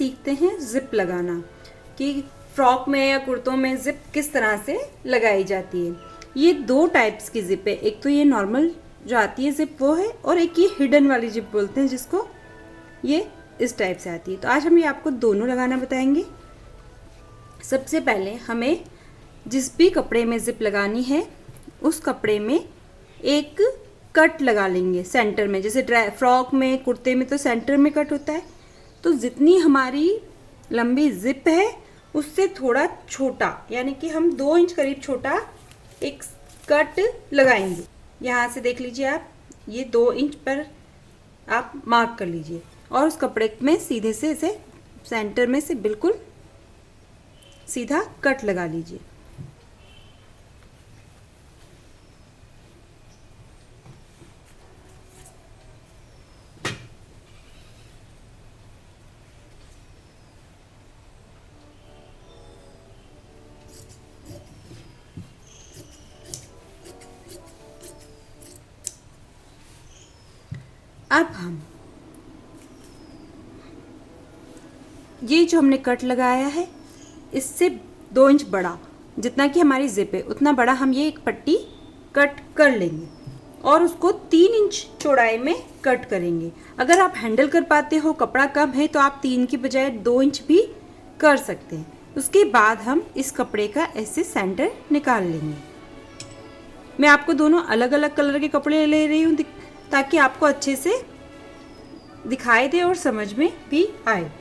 सीखते हैं जिप लगाना, कि फ्रॉक में या कुर्तों में जिप किस तरह से लगाई जाती है। ये दो टाइप्स की जिप है, एक तो ये नॉर्मल जो आती है जिप वो है, और एक ये हिडन वाली जिप बोलते हैं जिसको, ये इस टाइप से आती है। तो आज हम ये आपको दोनों लगाना बताएंगे। सबसे पहले हमें जिस भी कपड़े में जिप लगानी है उस कपड़े में एक कट लगा लेंगे सेंटर में। जैसे फ्रॉक में कुर्ते में तो सेंटर में कट होता है, तो जितनी हमारी लंबी जिप है उससे थोड़ा छोटा, यानी कि हम 2 इंच करीब छोटा एक कट लगाएंगे। यहाँ से देख लीजिए आप, ये 2 इंच पर आप मार्क कर लीजिए और उस कपड़े में सीधे से इसे सेंटर में से बिल्कुल सीधा कट लगा लीजिए। अब हम ये जो हमने कट लगाया है इससे 2 इंच बड़ा, जितना कि हमारी जिप है उतना बड़ा हम ये एक पट्टी कट कर लेंगे और उसको 3 इंच चौड़ाई में कट करेंगे। अगर आप हैंडल कर पाते हो, कपड़ा कम है, तो आप 3 की बजाय 2 इंच भी कर सकते हैं। उसके बाद हम इस कपड़े का ऐसे सेंटर निकाल लेंगे। मैं आपको दोनों अलग अलग कलर के कपड़े ले रही हूँ ताकि आपको अच्छे से दिखाई दे और समझ में भी आए।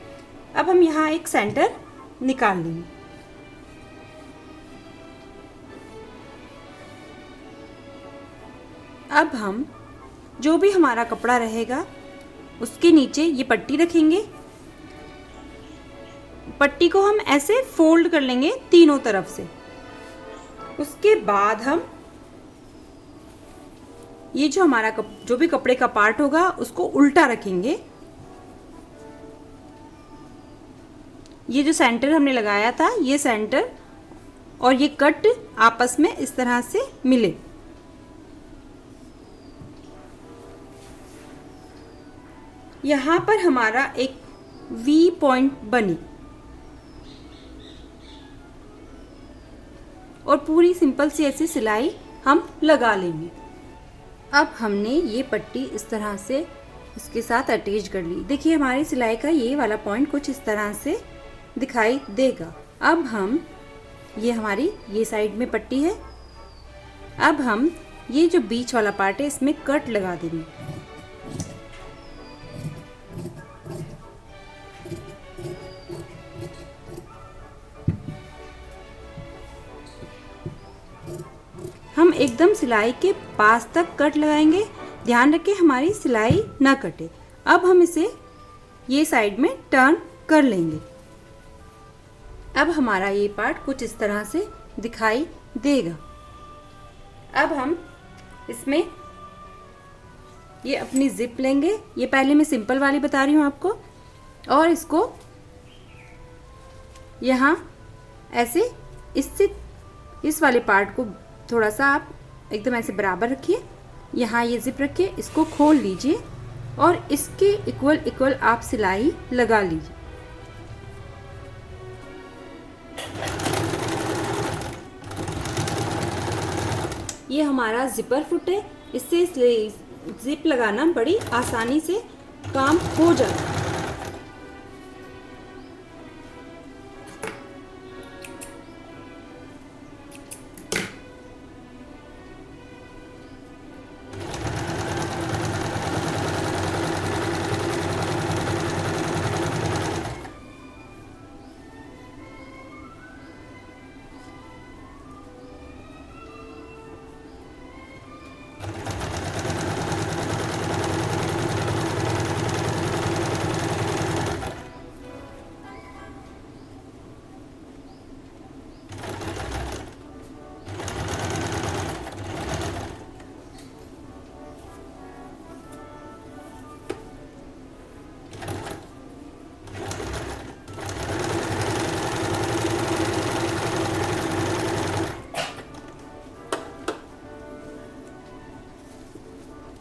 अब हम यहाँ एक सेंटर निकाल लेंगे। अब हम जो भी हमारा कपड़ा रहेगा उसके नीचे ये पट्टी रखेंगे। पट्टी को हम ऐसे फोल्ड कर लेंगे तीनों तरफ से। उसके बाद हम ये जो हमारा जो भी कपड़े का पार्ट होगा उसको उल्टा रखेंगे। ये जो सेंटर हमने लगाया था, ये सेंटर और ये कट आपस में इस तरह से मिले। यहाँ पर हमारा एक वी पॉइंट बनी और पूरी सिंपल सी ऐसी सिलाई हम लगा लेंगे। अब हमने ये पट्टी इस तरह से इसके साथ अटैच कर ली। देखिए हमारी सिलाई का ये वाला पॉइंट कुछ इस तरह से दिखाई देगा। अब हम ये हमारी ये साइड में पट्टी है, अब हम ये जो बीच वाला पार्ट है इसमें कट लगा देंगे। हम एकदम सिलाई के पास तक कट लगाएंगे। ध्यान रखें हमारी सिलाई ना कटे। अब हम इसे ये साइड में टर्न कर लेंगे। अब हमारा ये पार्ट कुछ इस तरह से दिखाई देगा। अब हम इसमें ये अपनी जिप लेंगे। ये पहले मैं सिंपल वाली बता रही हूँ आपको, और इसको यहाँ ऐसे इससे इस वाले पार्ट को थोड़ा सा आप एकदम ऐसे बराबर रखिए। यहाँ ये जिप रखिए, इसको खोल लीजिए और इसके इक्वल आप सिलाई लगा लीजिए। ये हमारा जिपर फुट है, इससे जिप लगाना बड़ी आसानी से काम हो जाता है।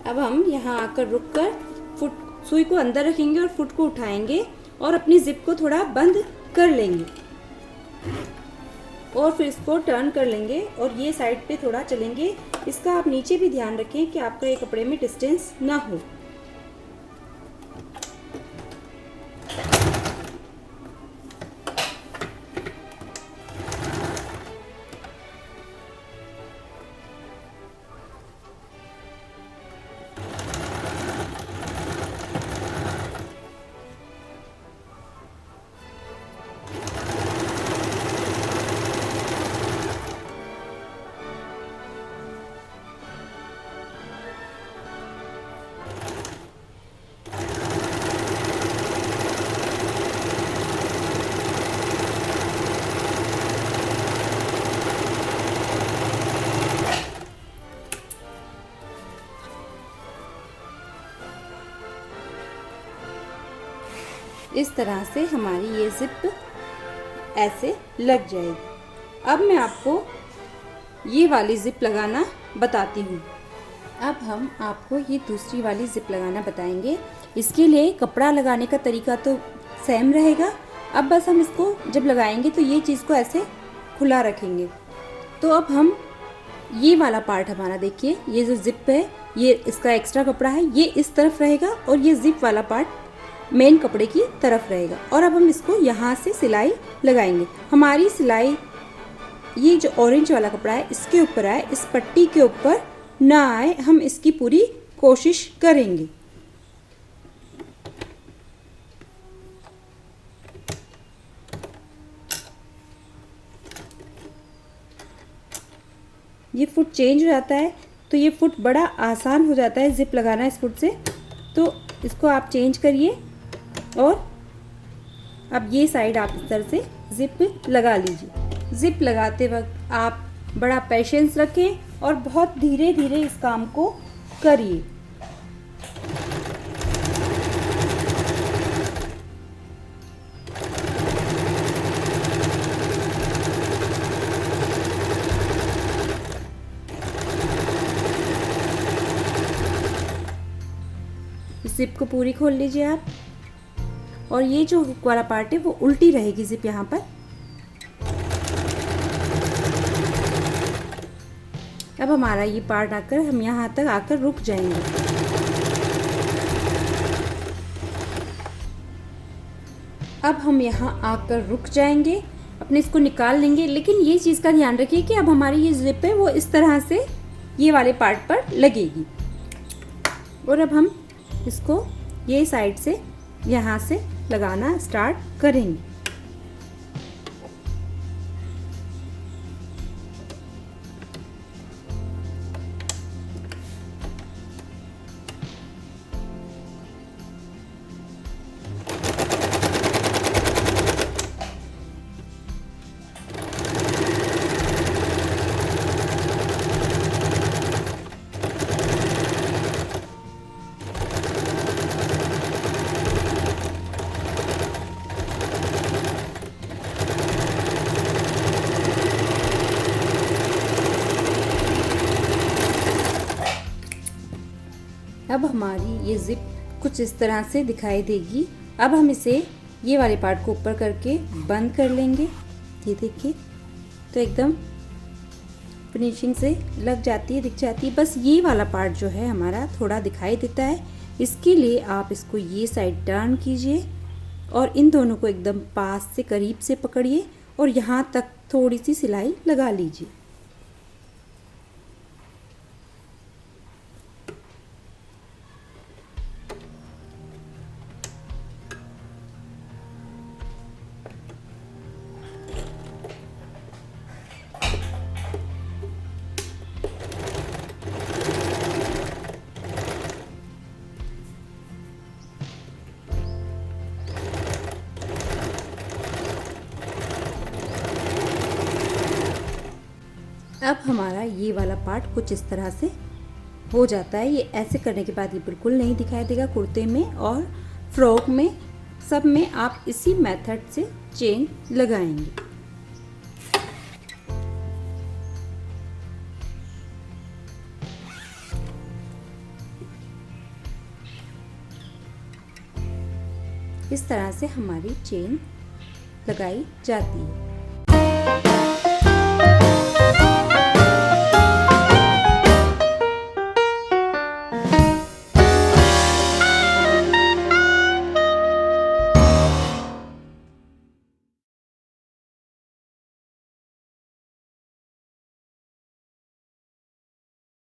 अब हम यहाँ आकर रुककर फुट सुई को अंदर रखेंगे और फुट को उठाएंगे और अपनी जिप को थोड़ा बंद कर लेंगे और फिर इसको टर्न कर लेंगे और ये साइड पे थोड़ा चलेंगे। इसका आप नीचे भी ध्यान रखें कि आपका ये कपड़े में डिस्टेंस ना हो। इस तरह से हमारी ये जिप ऐसे लग जाएगी। अब मैं आपको ये वाली जिप लगाना बताती हूँ। अब हम आपको ये दूसरी वाली जिप लगाना बताएंगे। इसके लिए कपड़ा लगाने का तरीका तो सेम रहेगा। अब बस हम इसको जब लगाएंगे तो ये चीज़ को ऐसे खुला रखेंगे। तो अब हम ये वाला पार्ट हमारा देखिए, ये जो जिप है ये इसका एक्स्ट्रा कपड़ा है, ये इस तरफ रहेगा और ये जिप वाला पार्ट मेन कपड़े की तरफ रहेगा। और अब हम इसको यहाँ से सिलाई लगाएंगे। हमारी सिलाई ये जो ऑरेंज वाला कपड़ा है इसके ऊपर आए, इस पट्टी के ऊपर ना आए, हम इसकी पूरी कोशिश करेंगे। ये फुट चेंज हो जाता है तो ये फुट बड़ा आसान हो जाता है जिप लगाना इस फुट से। तो इसको आप चेंज करिए और अब ये साइड आप इस तरह से जिप लगा लीजिए। जिप लगाते वक्त आप बड़ा पेशेंस रखें और बहुत धीरे धीरे इस काम को करिए। जिप को पूरी खोल लीजिए आप, और ये जो हुक वाला पार्ट है वो उल्टी रहेगी जिप यहाँ पर। अब हमारा ये पार्ट आकर हम यहाँ तक आकर रुक जाएंगे। अब हम यहाँ आकर रुक जाएंगे, अपने इसको निकाल लेंगे। लेकिन ये चीज़ का ध्यान रखिए कि अब हमारी ये जिप है वो इस तरह से ये वाले पार्ट पर लगेगी। और अब हम इसको ये साइड से यहाँ से लगाना स्टार्ट करेंगे। अब हमारी ये जिप कुछ इस तरह से दिखाई देगी। अब हम इसे ये वाले पार्ट को ऊपर करके बंद कर लेंगे। ये देखिए, तो एकदम फिनिशिंग से लग जाती है, दिख जाती है। बस ये वाला पार्ट जो है हमारा थोड़ा दिखाई देता है। इसके लिए आप इसको ये साइड टर्न कीजिए और इन दोनों को एकदम पास से करीब से पकड़िए और यहाँ तक थोड़ी सी सिलाई लगा लीजिए। अब हमारा ये वाला पार्ट कुछ इस तरह से हो जाता है। ये ऐसे करने के बाद ये बिल्कुल नहीं दिखाई देगा। कुर्ते में और फ्रॉक में सब में आप इसी मेथड से चेन लगाएंगे। इस तरह से हमारी चेन लगाई जाती है।